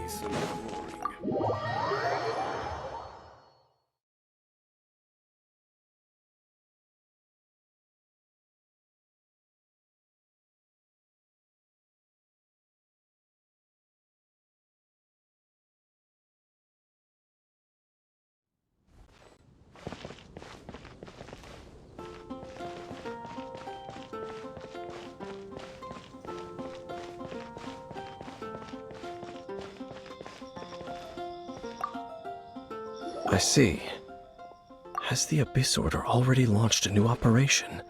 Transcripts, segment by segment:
some exploring. I see. Has the Abyss Order already launched a new operation?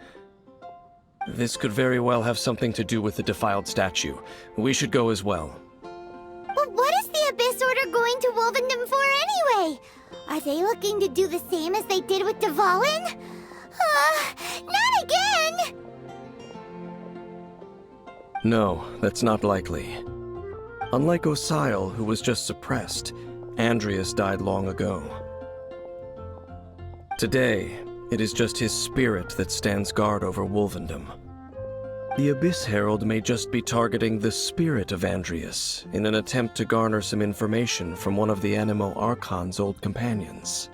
This could very well have something to do with the defiled statue. We should go as well. But what is the Abyss Order going to Wolvendom for anyway? Are they looking to do the same as they did with Dvalin? Not again! No, that's not likely. Unlike Osile, who was just suppressed, Andreas died long ago. Today, it is just his spirit that stands guard over Wolvendom. The Abyss Herald may just be targeting the spirit of Andreas in an attempt to garner some information from one of the Animo Archon's old companions.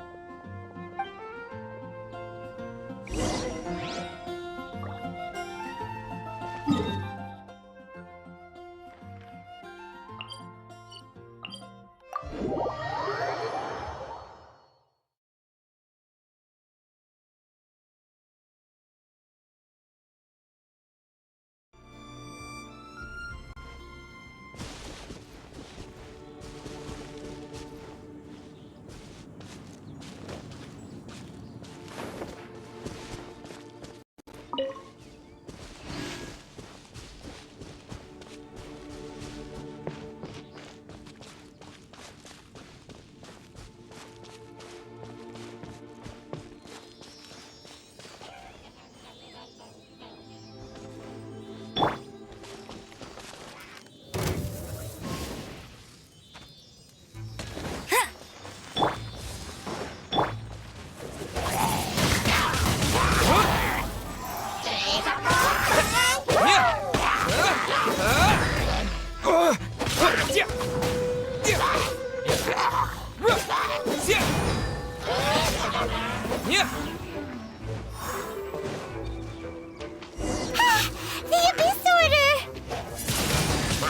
The Abyss Order!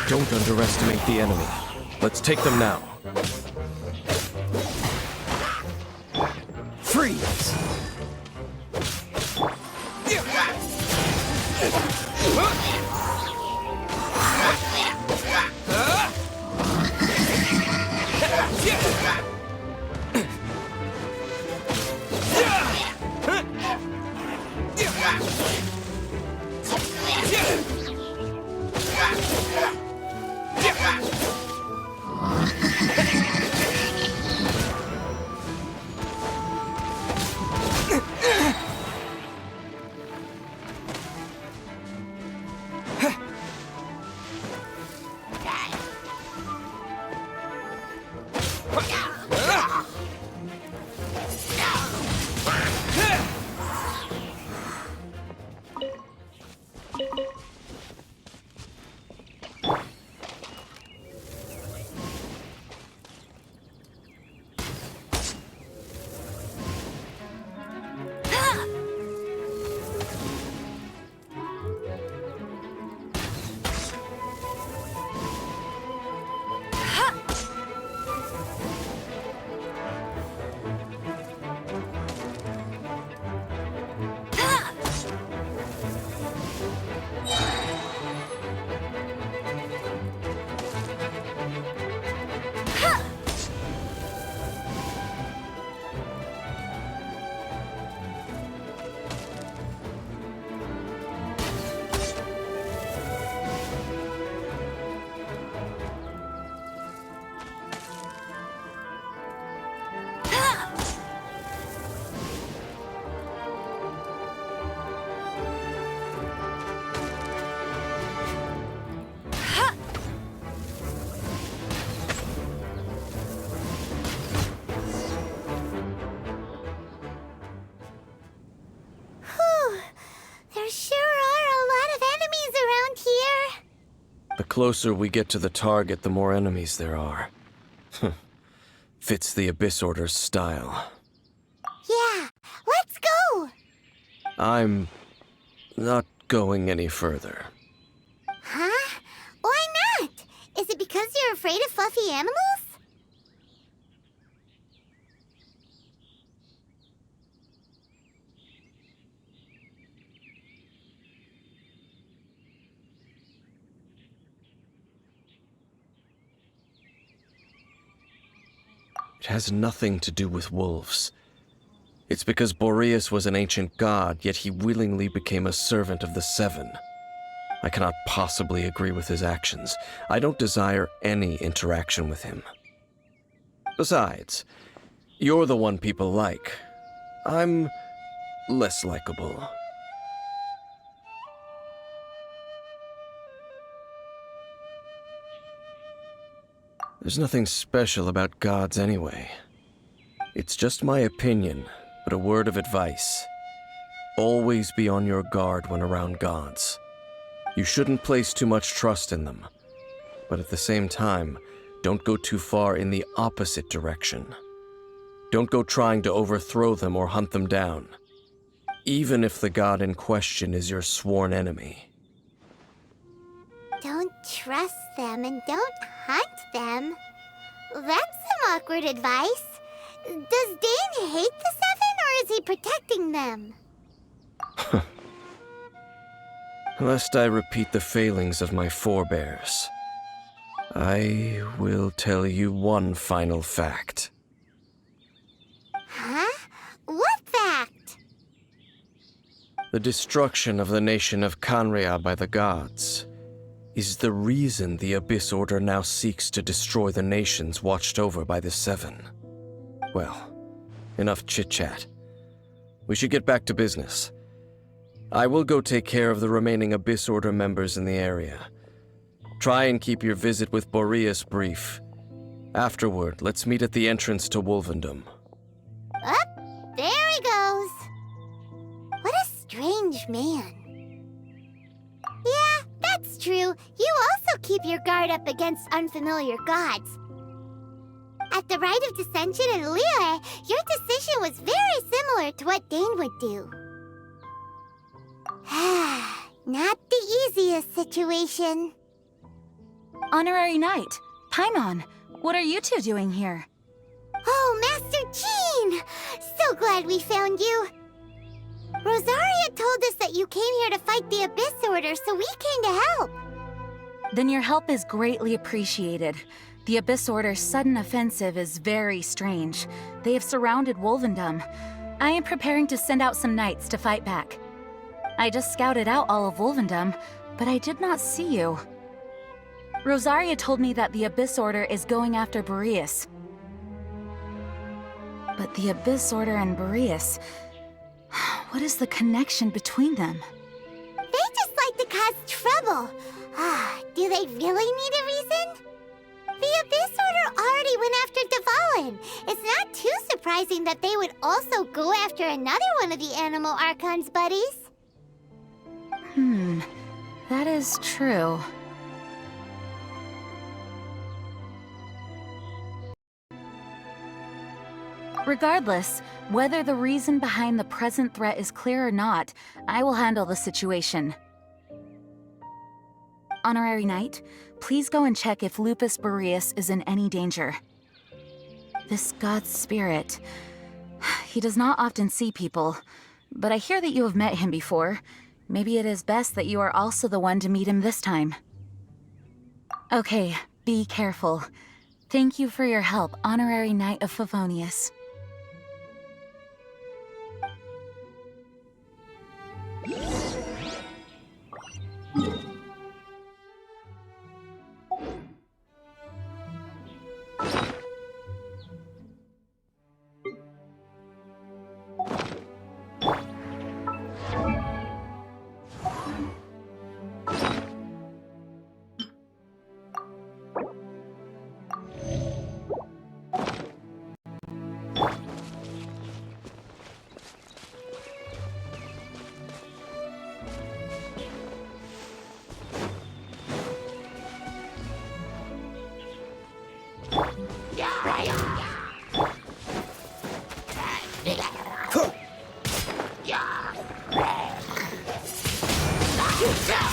Don't underestimate the enemy. Let's take them now. Freeze! The closer we get to the target, the more enemies there are. Fits the Abyss Order's style. Yeah, let's go! I'm not going any further. Huh? Why not? Is it because you're afraid of fluffy animals? It has nothing to do with wolves. It's because Boreas was an ancient god, yet he willingly became a servant of the Seven. I cannot possibly agree with his actions. I don't desire any interaction with him. Besides, you're the one people like. I'm less likable. There's nothing special about gods anyway. It's just my opinion, but a word of advice. Always be on your guard when around gods. You shouldn't place too much trust in them, but at the same time, don't go too far in the opposite direction. Don't go trying to overthrow them or hunt them down, even if the god in question is your sworn enemy. Don't trust them and don't hunt them. That's some awkward advice. Does Dane hate the Seven, or is he protecting them? Lest I repeat the failings of my forebears, I will tell you one final fact. Huh? What fact? The destruction of the nation of Canrea by the gods is the reason the Abyss Order now seeks to destroy the nations watched over by the Seven. Well, enough chit-chat. We should get back to business. I will go take care of the remaining Abyss Order members in the area. Try and keep your visit with Boreas brief. Afterward, let's meet at the entrance to Wolvendom. Up, there he goes. What a strange man. Yeah, that's true. You also keep your guard up against unfamiliar gods. At the Rite of Dissension in Liyue, your decision was very similar to what Dane would do. Not the easiest situation. Honorary Knight, Paimon, what are you two doing here? Oh, Master Jean! So glad we found you. Rosaria told us that you came here to fight the Abyss Order, so we came to help. Then your help is greatly appreciated. The Abyss Order's sudden offensive is very strange. They have surrounded Wolvendom. I am preparing to send out some knights to fight back. I just scouted out all of Wolvendom, but I did not see you. Rosaria told me that the Abyss Order is going after Boreas. But the Abyss Order and Boreas... what is the connection between them? They just like to cause trouble. Do they really need a reason? The Abyss Order already went after Dvalin. It's not too surprising that they would also go after another one of the Animal Archon's buddies. That is true. Regardless, whether the reason behind the present threat is clear or not, I will handle the situation. Honorary Knight, please go and check if Lupus Boreas is in any danger. This god's spirit... he does not often see people, but I hear that you have met him before. Maybe it is best that you are also the one to meet him this time. Okay, be careful. Thank you for your help, Honorary Knight of Favonius.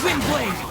Windblade!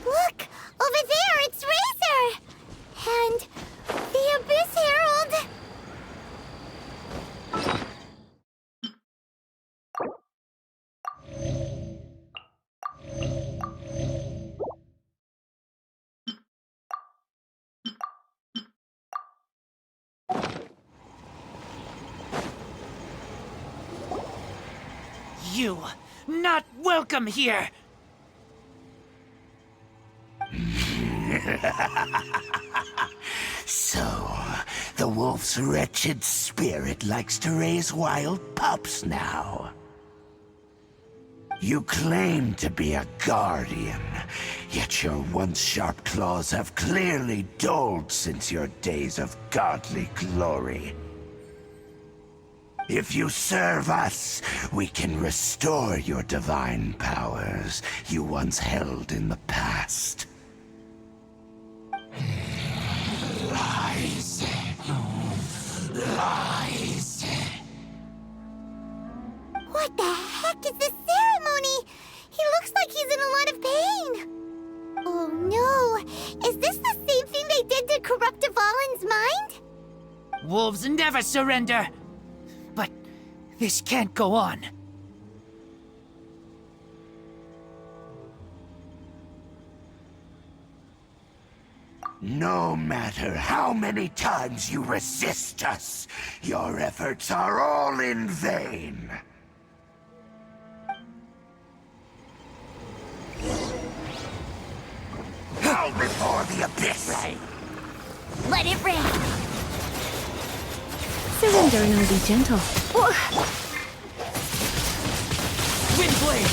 Look! Over there, it's Razor! And the Abyss Herald! You, not welcome here! So, the wolf's wretched spirit likes to raise wild pups now. You claim to be a guardian, yet your once sharp claws have clearly dulled since your days of godly glory. If you serve us, we can restore your divine powers you once held in the past. Lies. Lies. What the heck is this ceremony? He looks like he's in a lot of pain. Oh no! Is this the same thing they did to corrupt Dvalin's mind? Wolves never surrender! But this can't go on. No matter how many times you resist us, your efforts are all in vain. before the abyss! Let it rain! Surrendering will be gentle. Windblade!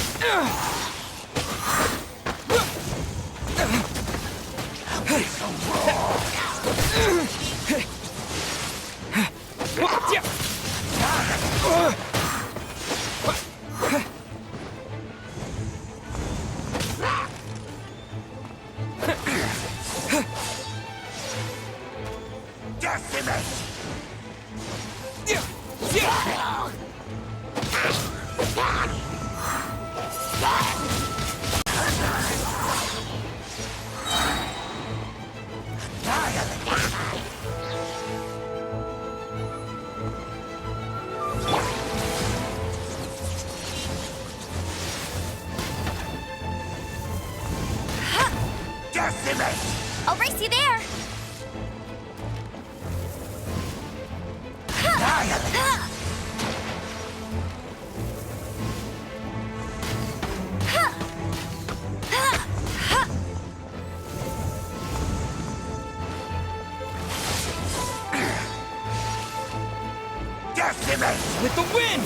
I'll race you there! With the wind!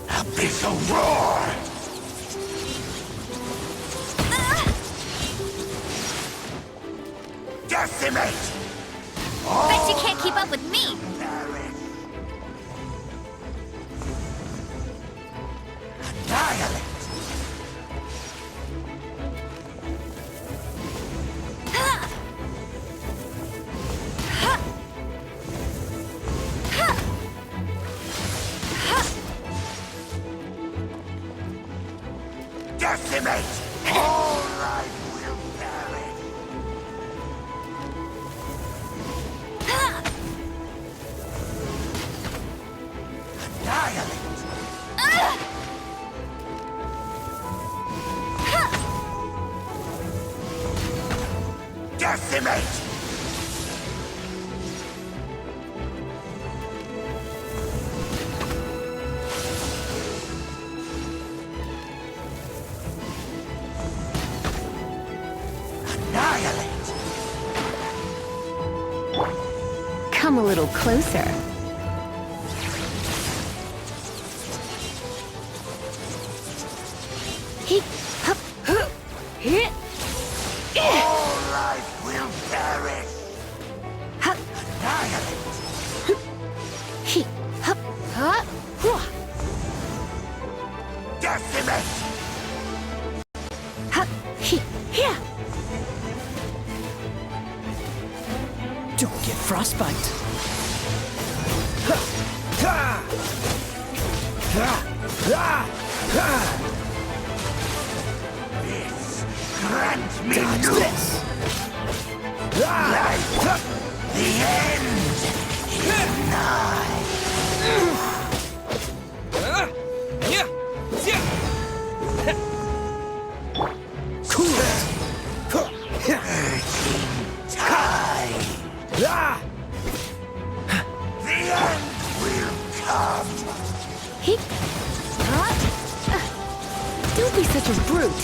Abyssal roar! Decimate! Bet you can't keep up with me! Annihilate! Decimate! All life will perish! Annihilate! Decimate! Annihilate! Come a little closer. Hee, hup, huh, hit. All life will perish! Hup, Annihilate! hee, hup, huh, whoa. Decimate! Hup, hee, yeah. Don't get frostbite. This grants me Dodge new this. life! The end is nigh! Cool it. Tide! The end will come! Hee, huh. Don't be such a brute.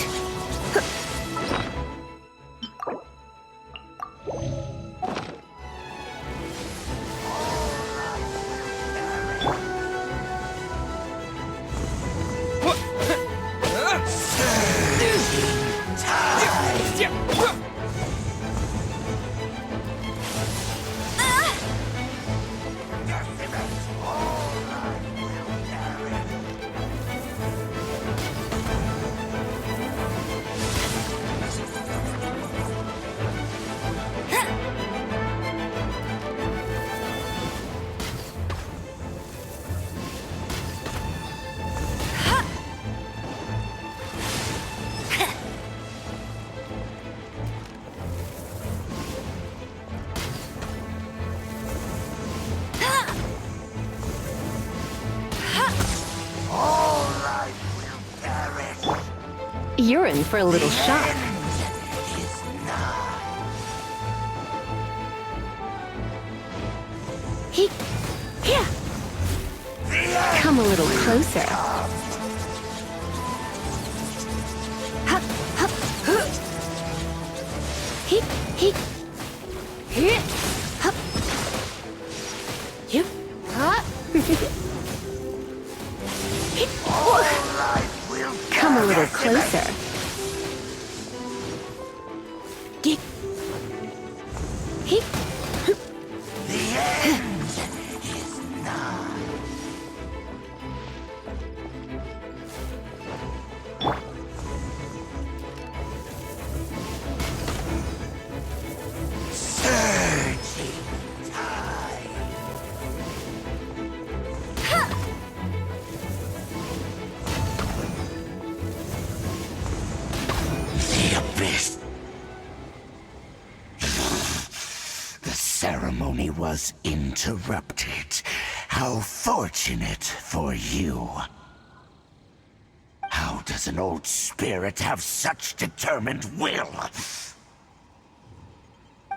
You're in for a little shock. Here! Come a little closer. Hup, hup, huh. He, here, hup. You, huh? Come a little closer. He, The abyss. The ceremony was interrupted. How fortunate for you. How does an old spirit have such determined will?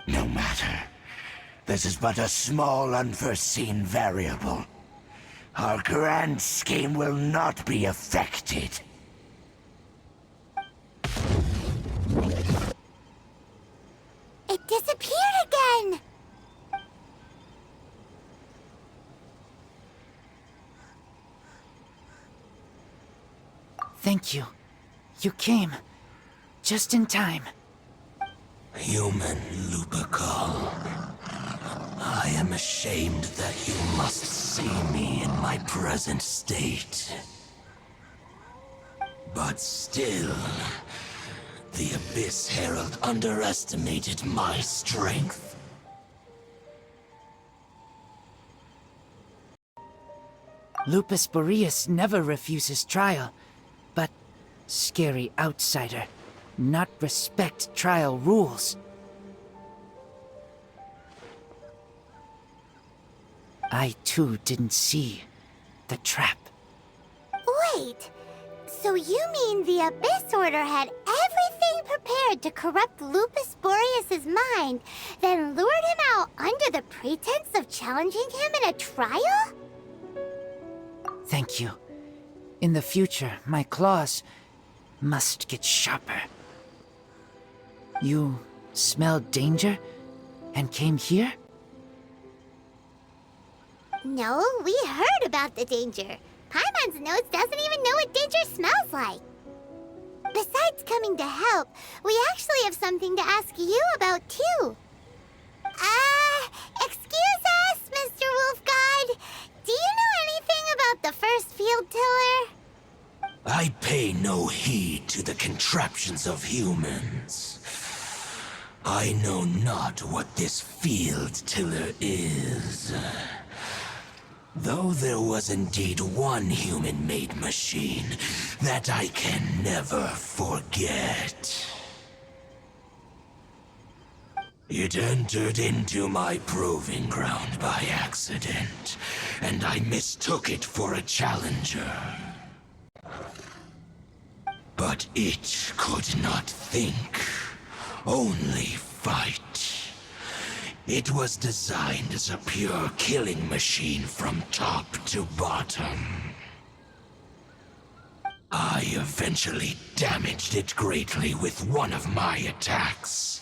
No matter. This is but a small unforeseen variable. Our grand scheme will not be affected. It disappeared again! Thank you. You came. Just in time. Human Lupercal, I am ashamed that you must see me in my present state. But still, the Abyss Herald underestimated my strength. Lupus Boreas never refuses trial, but scary outsider, not respect trial rules. I too didn't see the trap. Wait, so you mean the Abyss Order had everything prepared to corrupt Lupus Boreas' mind, then lured him out under the pretense of challenging him in a trial? Thank you. In the future, my claws must get sharper. You smelled danger and came here? No, we heard about the danger. Paimon's nose doesn't even know what danger smells like. Besides coming to help, we actually have something to ask you about too. Excuse us, Mr. Wolf God. Do you know anything about the first field tiller? I pay no heed to the contraptions of humans. I know not what this field tiller is. Though there was indeed one human-made machine that I can never forget. It entered into my proving ground by accident, and I mistook it for a challenger. But it could not think, only fight. It was designed as a pure killing machine from top to bottom. I eventually damaged it greatly with one of my attacks.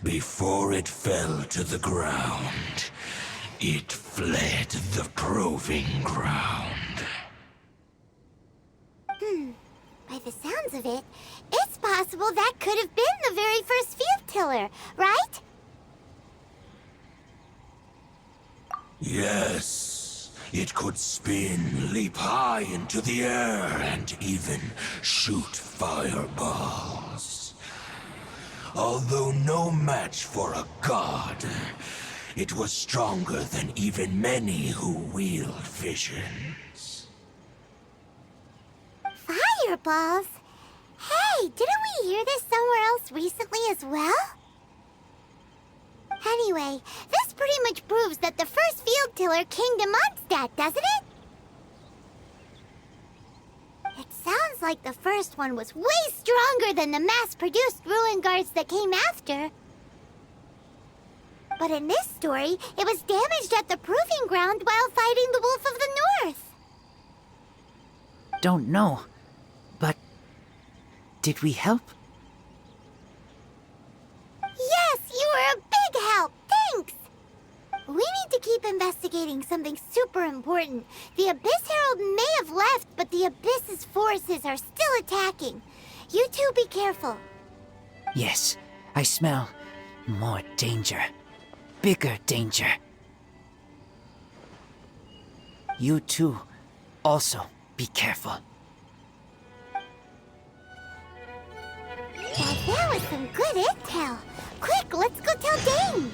Before it fell to the ground, it fled the proving ground. By the sounds of it, it's possible that could have been the very first field tiller, right? Yes, it could spin, leap high into the air, and even shoot fireballs. Although no match for a god, it was stronger than even many who wield visions. Fireballs? Hey, didn't we hear this somewhere else recently as well? Anyway, this pretty much proves that the first field tiller came to Mondstadt, doesn't it? It sounds like the first one was way stronger than the mass-produced ruin guards that came after. But in this story, it was damaged at the proving ground while fighting the Wolf of the North. Don't know. But did we help? Yes, you were a big help. Thanks. We need to keep investigating something super important. The Abyss Herald may have left, but the Abyss's forces are still attacking. You two be careful. Yes, I smell more danger. Bigger danger. You two also be careful. Now that was some good intel. Quick, let's go tell Dane.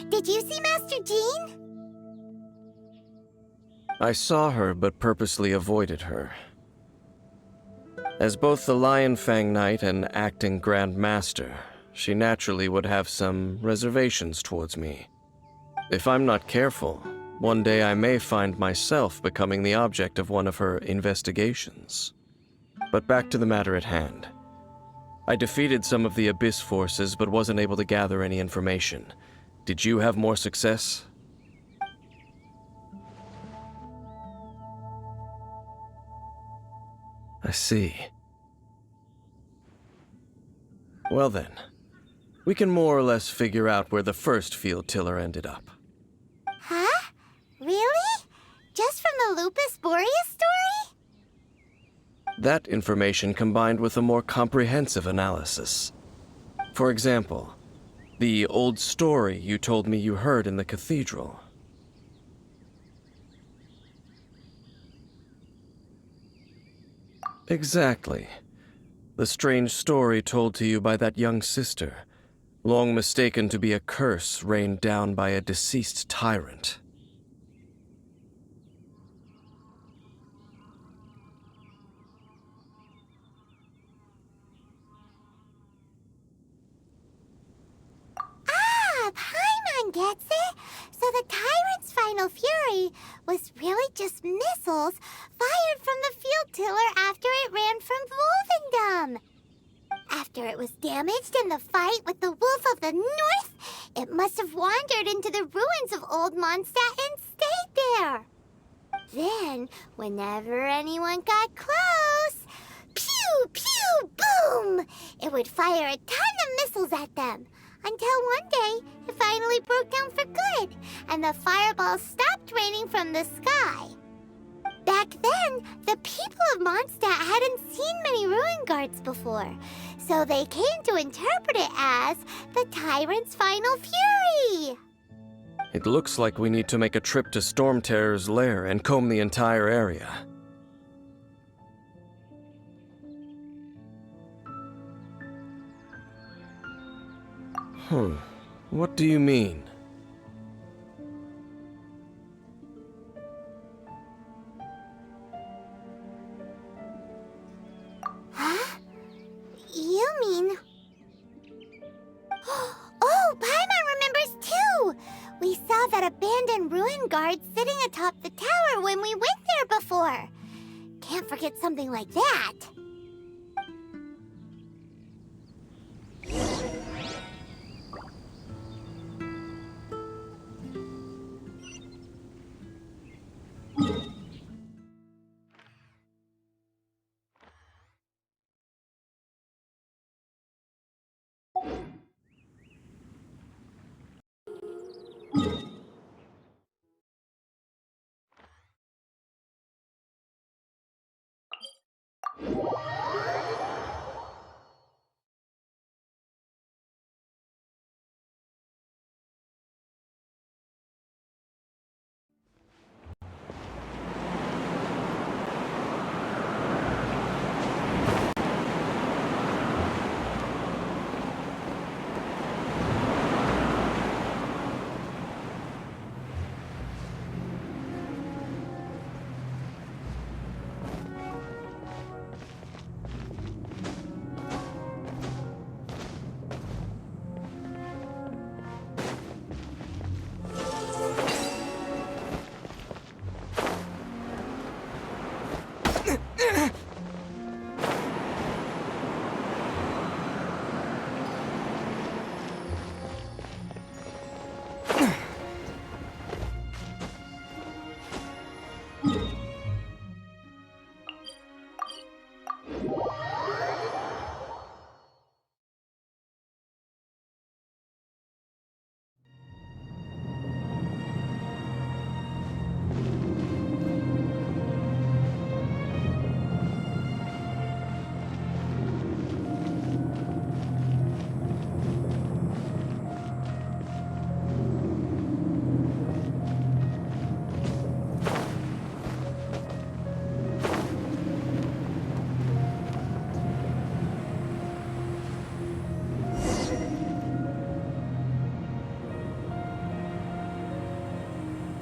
Did you see Master Jean? I saw her, but purposely avoided her. As both the Lion Fang Knight and acting Grand Master, she naturally would have some reservations towards me. If I'm not careful, one day I may find myself becoming the object of one of her investigations. But back to the matter at hand. I defeated some of the Abyss forces, but wasn't able to gather any information. Did you have more success? I see. Well then, we can more or less figure out where the first field tiller ended up. Huh? Really? Just from the Lupus Boreas story? That information combined with a more comprehensive analysis. For example, the old story you told me you heard in the cathedral. Exactly. The strange story told to you by that young sister, long mistaken to be a curse rained down by a deceased tyrant. Ah, Paimon! gets it? So the Tyrant's final fury was really just missiles fired from the field tiller after it ran from Wolvendom. After it was damaged in the fight with the Wolf of the North, it must have wandered into the ruins of Old Mondstadt and stayed there. Then, whenever anyone got close, pew, pew, boom! It would fire a ton of missiles at them. Until one day, it finally broke down for good, and the fireballs stopped raining from the sky. Back then, the people of Mondstadt hadn't seen many ruin guards before, so they came to interpret it as the Tyrant's final fury. It looks like we need to make a trip to Storm Terror's lair and comb the entire area. What do you mean? Huh? You mean... Oh, Paimon remembers too! We saw that abandoned ruin guard sitting atop the tower when we went there before. Can't forget something like that.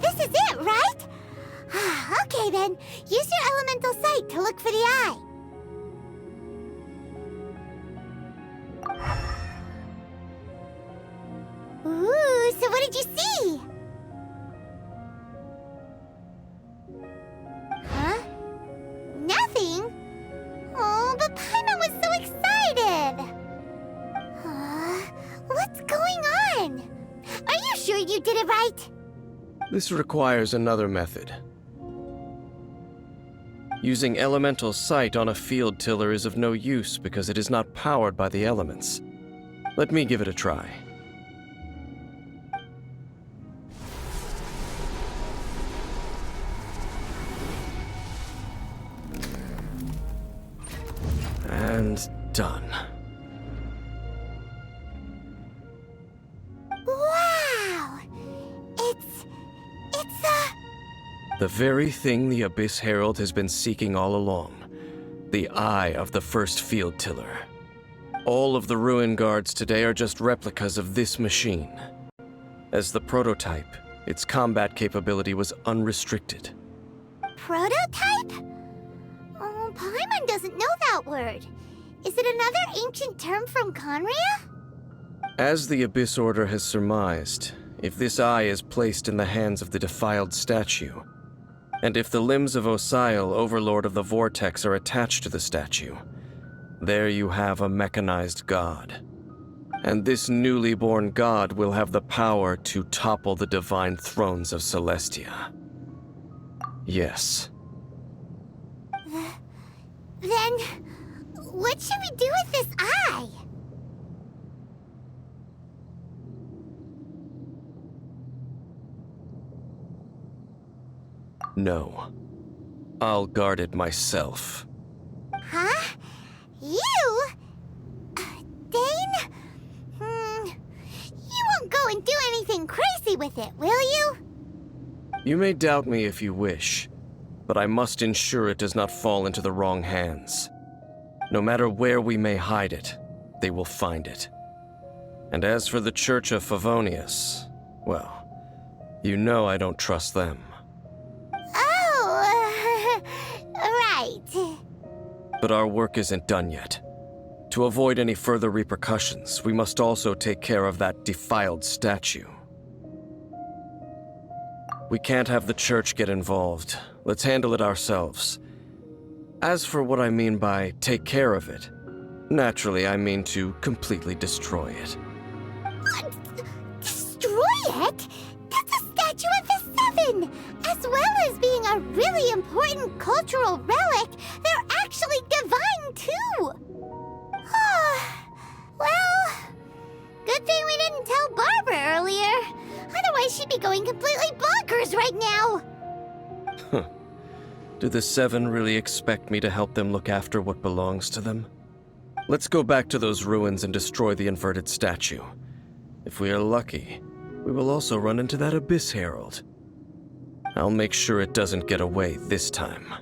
This is it, right? Okay then, use your elemental sight to look for the eye. Ooh, so what did you see? Huh? Nothing? Oh, but Paimon was so excited! What's going on? Are you sure you did it right? This requires another method. Using elemental sight on a field tiller is of no use because it is not powered by the elements. Let me give it a try. And done. Wow! It's The very thing the Abyss Herald has been seeking all along. The eye of the first field tiller. All of the ruin guards today are just replicas of this machine. As the prototype, its combat capability was unrestricted. prototype? Oh, Paimon doesn't know that word. Is it another ancient term from Conria? As the Abyss Order has surmised, If this eye is placed in the hands of the defiled statue, and if the limbs of Osial, Overlord of the Vortex, are attached to the statue, there you have a mechanized god. And this newly born god will have the power to topple the divine thrones of Celestia. Yes. Then, what should we do with this eye? No. I'll guard it myself. Huh? You? Dane? You won't go and do anything crazy with it, will you? You may doubt me if you wish, but I must ensure it does not fall into the wrong hands. No matter where we may hide it, they will find it. And as for the Church of Favonius, well, you know I don't trust them. Oh, right. But our work isn't done yet. To avoid any further repercussions, we must also take care of that defiled statue. We can't have the church get involved. Let's handle it ourselves. As for what I mean by take care of it, naturally I mean to completely destroy it. What? Destroy it? That's a statue of the Seven! As well as being a really important cultural relic, they're actually divine too! Well, good thing we didn't tell Barbara earlier. Otherwise she'd be going completely bonkers right now! Do the Seven really expect me to help them look after what belongs to them? Let's go back to those ruins and destroy the inverted statue. If we are lucky, we will also run into that Abyss Herald. I'll make sure it doesn't get away this time.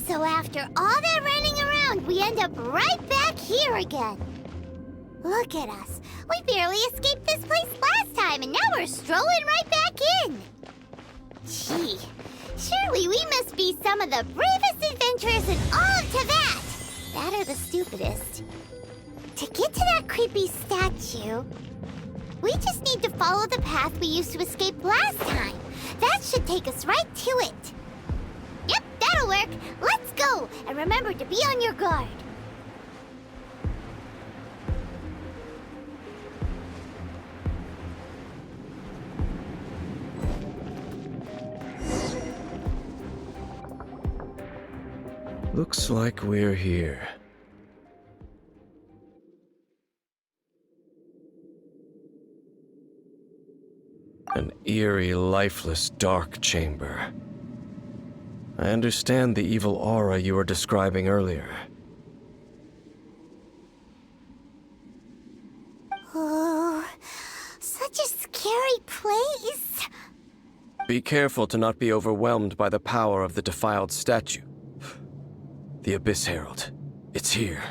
So after all that running around, we end up right back here again. Look at us. We barely escaped this place last time, and now we're strolling right back in. Gee, surely we must be some of the bravest adventurers in all of Tibet. That or the stupidest. To get to that creepy statue, we just need to follow the path we used to escape last time. That should take us right to it. Yep, that'll work. Let's go, and remember to be on your guard. Looks like we're here. An eerie, lifeless, dark chamber. I understand the evil aura you were describing earlier. Oh, such a scary place. Be careful to not be overwhelmed by the power of the defiled statue. The Abyss Herald. It's here.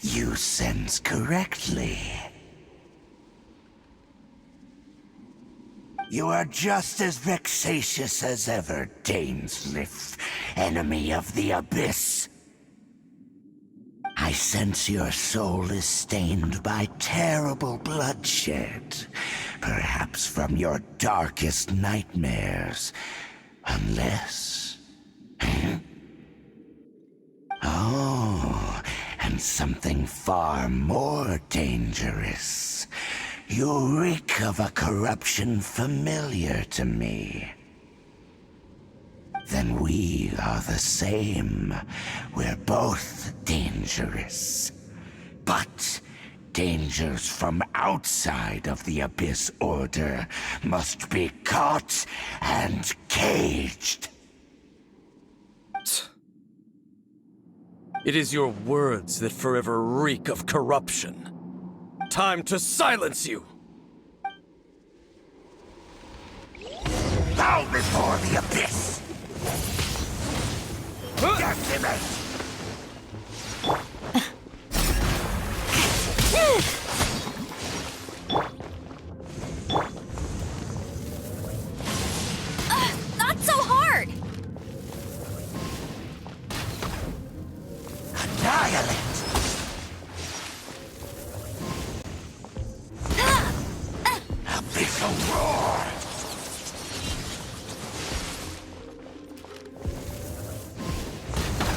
You sense correctly. You are just as vexatious as ever, Dainsleif, enemy of the Abyss. I sense your soul is stained by terrible bloodshed, perhaps from your darkest nightmares, unless... Oh, and something far more dangerous. You reek of a corruption familiar to me. Then we are the same. We're both dangerous. But dangers from outside of the Abyss Order must be caught and caged. It is your words that forever reek of corruption. Time to silence you! Bow before the Abyss! Decimate! Not so hard! Annihilate! Abyssal roar!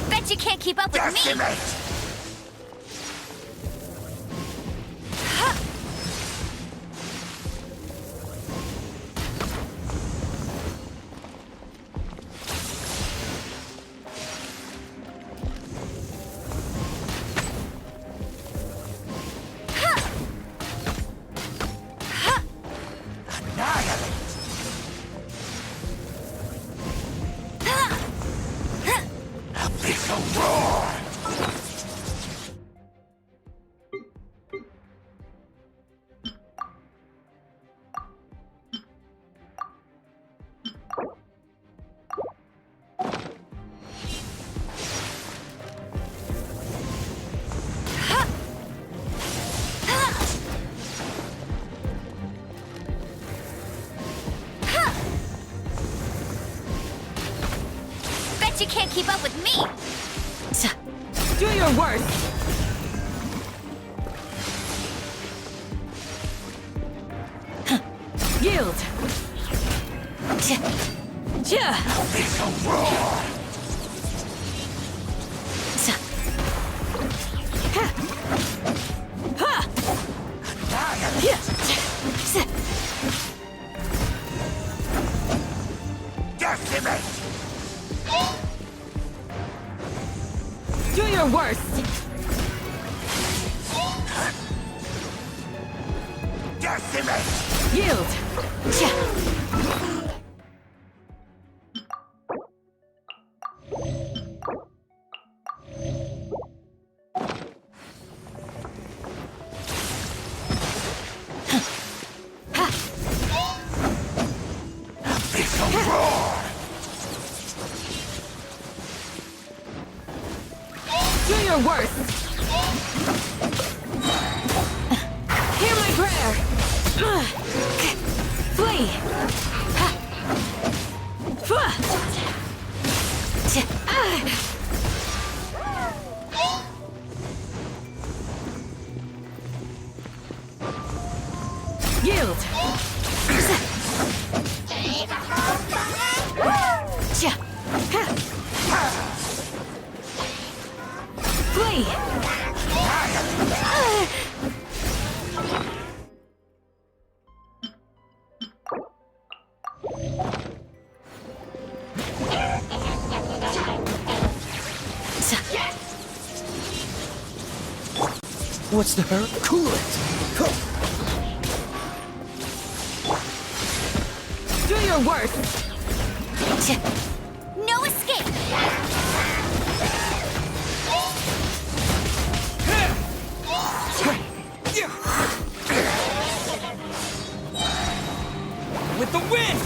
Bet you can't keep up with me! Decimate! Abyssal roar! Bet you can't keep up with me! Do your worst! Yield! Abyssal roar! Decimate! Do your worst! Decimate! Yield! Abyssal your worst! Hear my prayer! Flee! Yield! Flee! What's the hurry? Cool it! Do your worst! No escape! With the wind!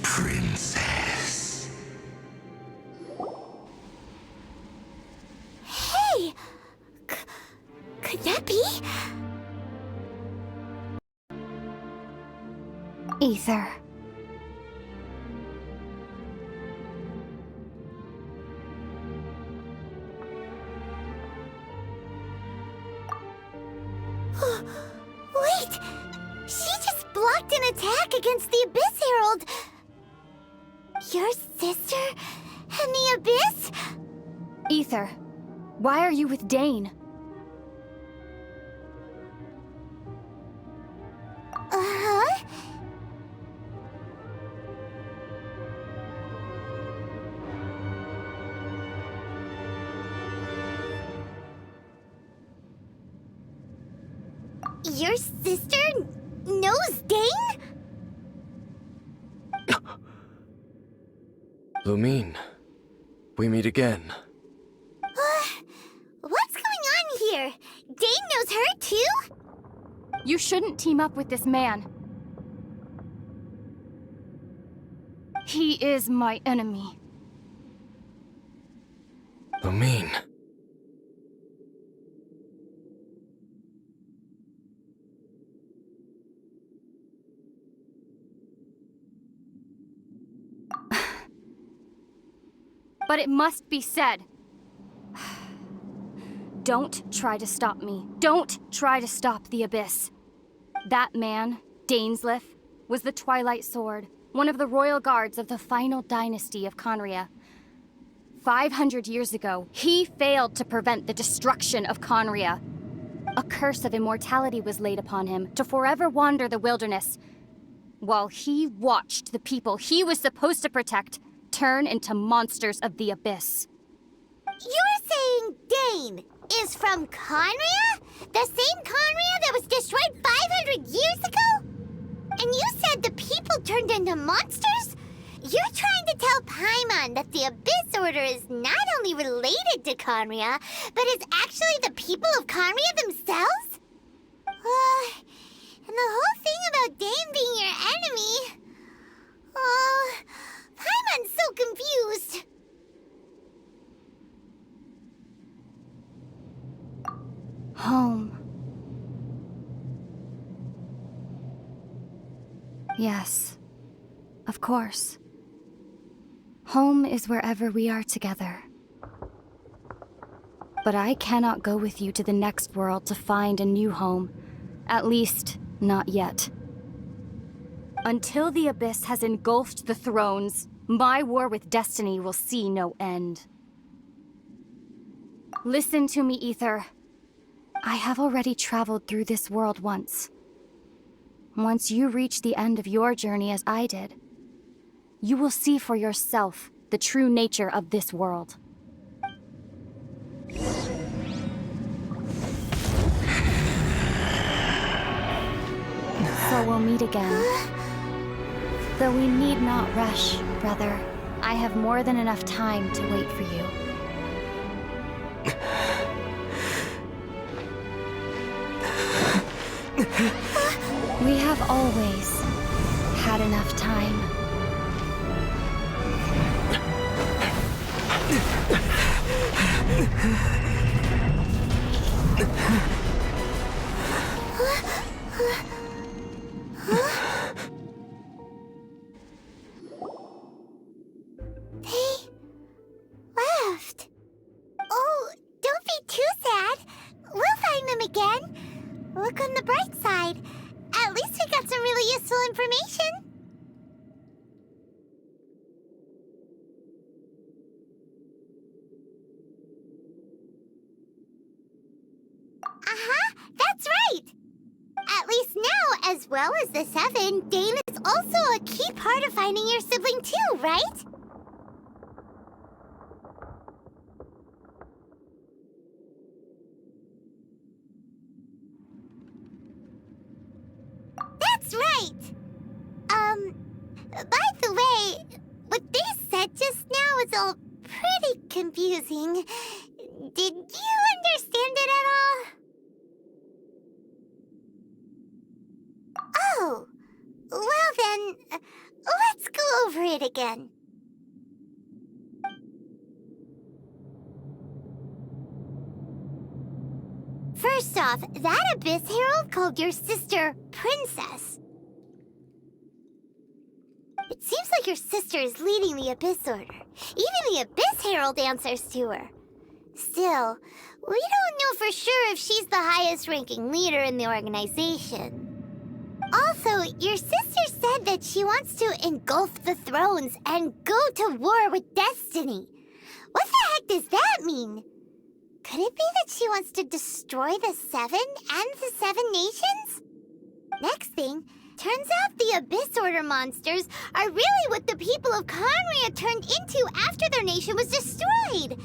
Princess. Hey! Could that be? Ether. Wait! She just blocked an attack against the Abyss Herald! Your sister and the Abyss? Ether, why are you with Dane? Uh-huh. Your sister knows Dane? Lumine, we meet again. What's going on here? Dane knows her too? You shouldn't team up with this man. He is my enemy. Lumine. But it must be said. Don't try to stop me. Don't try to stop the Abyss. That man, Dainsleif, was the Twilight Sword, one of the royal guards of the final dynasty of Conria. 500 years ago, he failed to prevent the destruction of Conria. A curse of immortality was laid upon him to forever wander the wilderness, while he watched the people he was supposed to protect turn into monsters of the Abyss. You're saying Dane is from Conria? The same Conria that was destroyed 500 years ago? And you said the people turned into monsters? You're trying to tell Paimon that the Abyss Order is not only related to Conria, but is actually the people of Conria themselves? And the whole thing about Dane being your enemy... Paimon's so confused. Home. Yes, of course. Home is wherever we are together. But I cannot go with you to the next world to find a new home. At least, not yet. Until the Abyss has engulfed the thrones, my war with destiny will see no end. Listen to me, Ether. I have already traveled through this world once. once you reach the end of your journey as I did, you will see for yourself the true nature of this world. So we'll meet again. Though we need not rush, brother. I have more than enough time to wait for you. We have always had enough time. They left. Oh, don't be too sad. We'll find them again. Look on the bright side. At least we got some really useful information. That's right. At least now, as well as the Seven, Dane is also a key part of finding your sibling too, right? That's right! By the way, what they said just now is all pretty confusing. Did you understand it at all? Oh, well then, let's go over it again. First off, that Abyss Herald called your sister Princess. It seems like your sister is leading the Abyss Order. Even the Abyss Herald answers to her. Still, we don't know for sure if she's the highest-ranking leader in the organization. Also, your sister said that she wants to engulf the thrones and go to war with Destiny. What the heck does that mean? Could it be that she wants to destroy the Seven and the Seven Nations? Next thing, turns out the Abyss Order monsters are really what the people of Conria turned into after their nation was destroyed.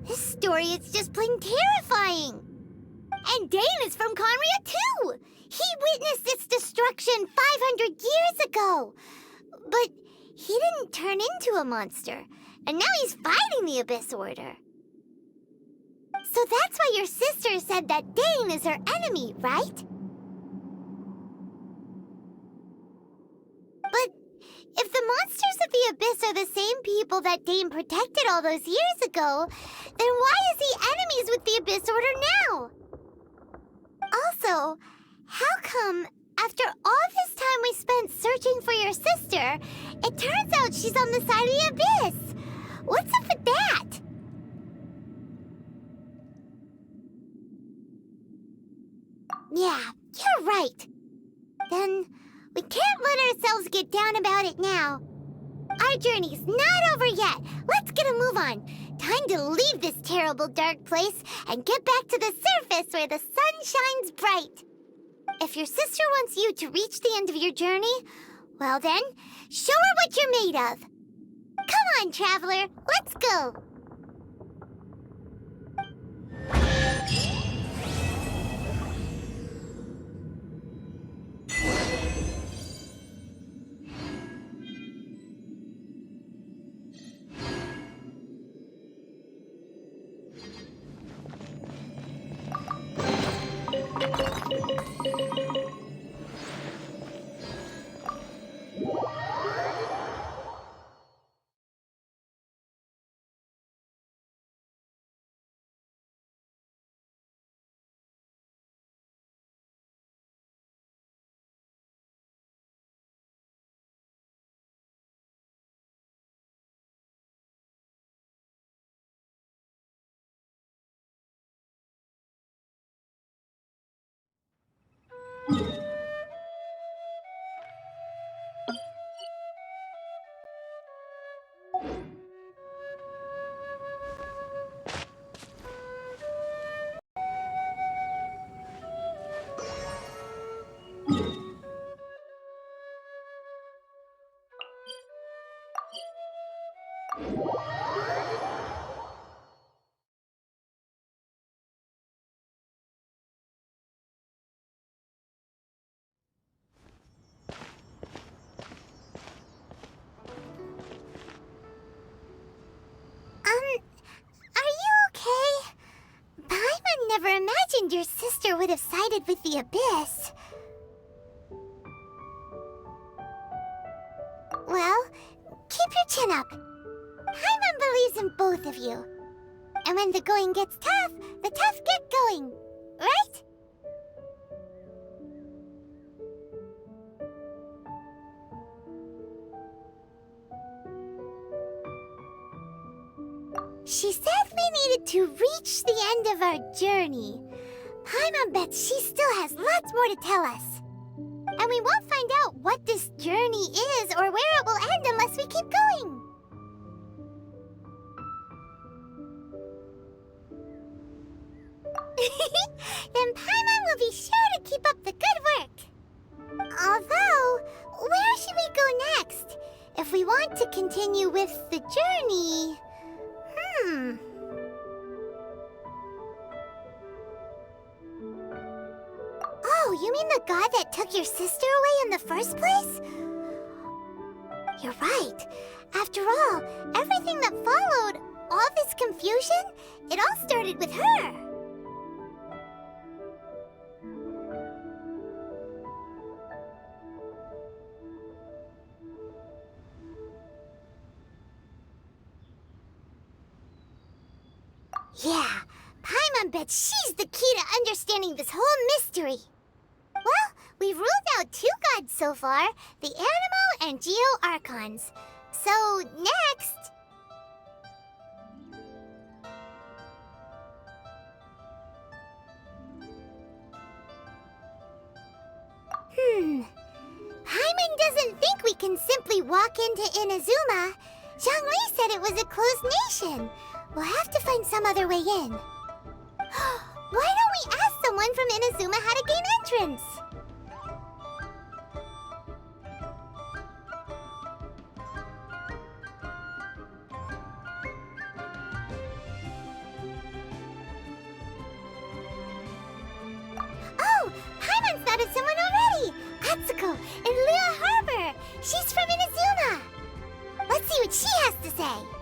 This story is just plain terrifying. And Dane is from Conria too! He witnessed its destruction 500 years ago! But he didn't turn into a monster, and now he's fighting the Abyss Order. So that's why your sister said that Dane is her enemy, right? But if the monsters of the Abyss are the same people that Dane protected all those years ago, then why is he enemies with the Abyss Order now? Also, how come, after all this time we spent searching for your sister, it turns out she's on the side of the Abyss? What's up with that? Yeah, you're right. Then we can't let ourselves get down about it now. Our journey's not over yet. Let's get a move on. Time to leave this terrible dark place and get back to the surface where the sun shines bright. If your sister wants you to reach the end of your journey, well then, show her what you're made of. Come on, traveler, let's go. imagined your sister would have sided with the Abyss. Well, keep your chin up. Paimon believes in both of you. And when the going gets tough, the tough get going. Right? She said we needed to reach the end of our journey. Paimon bets she still has lots more to tell us. And we won't find out what this journey is or where it will end unless we keep going. Then Paimon will be sure to keep up the good work. Although, where should we go next? If we want to continue with the journey... Oh, you mean the god that took your sister away in the first place? You're right. After all, everything that followed, all this confusion, it all started with her. Yeah, Paimon bets she's the key to understanding this whole mystery. Well, we've ruled out 2 gods so far, the Animo and Geo Archons. So, next... Paimon doesn't think we can simply walk into Inazuma. Zhongli said it was a closed nation. We'll have to find some other way in. Why don't we ask someone from Inazuma how to gain entrance? Oh, Paimon's thought of someone already! Atsuko in Lua Harbor! She's from Inazuma! Let's see what she has to say.